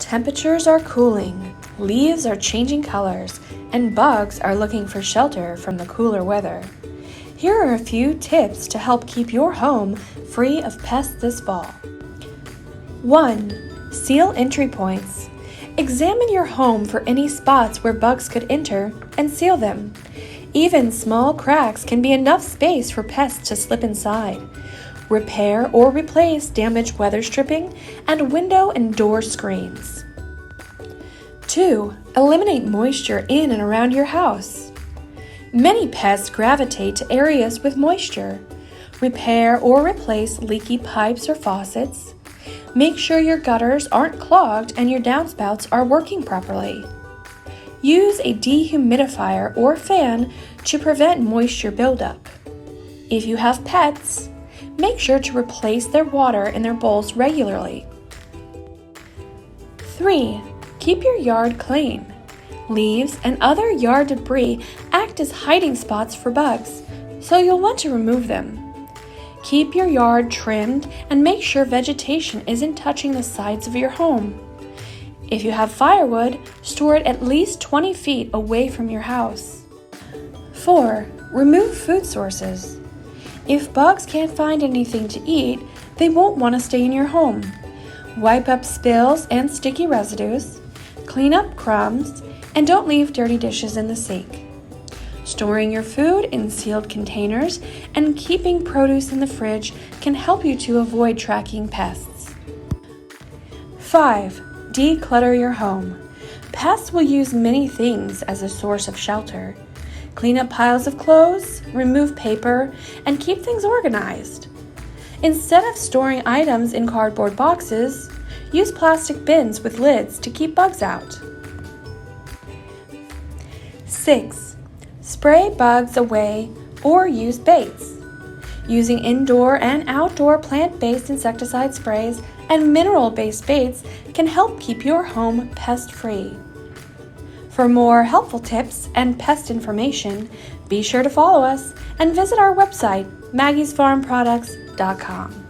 Temperatures are cooling, leaves are changing colors, and bugs are looking for shelter from the cooler weather. Here are a few tips to help keep your home free of pests this fall. 1. Seal entry points. Examine your home for any spots where bugs could enter and seal them. Even small cracks can be enough space for pests to slip inside. Repair or replace damaged weather stripping and window and door screens. 2. Eliminate moisture in and around your house. Many pests gravitate to areas with moisture. Repair or replace leaky pipes or faucets. Make sure your gutters aren't clogged and your downspouts are working properly. Use a dehumidifier or fan to prevent moisture buildup. If you have pets, make sure to replace their water in their bowls regularly. 3. Keep your yard clean. Leaves and other yard debris act as hiding spots for bugs, so you'll want to remove them. Keep your yard trimmed and make sure vegetation isn't touching the sides of your home. If you have firewood, store it at least 20 feet away from your house. 4. Remove food sources. If bugs can't find anything to eat, they won't want to stay in your home. Wipe up spills and sticky residues, clean up crumbs, and don't leave dirty dishes in the sink. Storing your food in sealed containers and keeping produce in the fridge can help you to avoid tracking pests. 5. Declutter your home. Pests will use many things as a source of shelter. Clean up piles of clothes, remove paper, and keep things organized. Instead of storing items in cardboard boxes, use plastic bins with lids to keep bugs out. 6. Spray bugs away or use baits. Using indoor and outdoor plant-based insecticide sprays and mineral-based baits can help keep your home pest-free. For more helpful tips and pest information, be sure to follow us and visit our website, maggiesfarmproducts.com.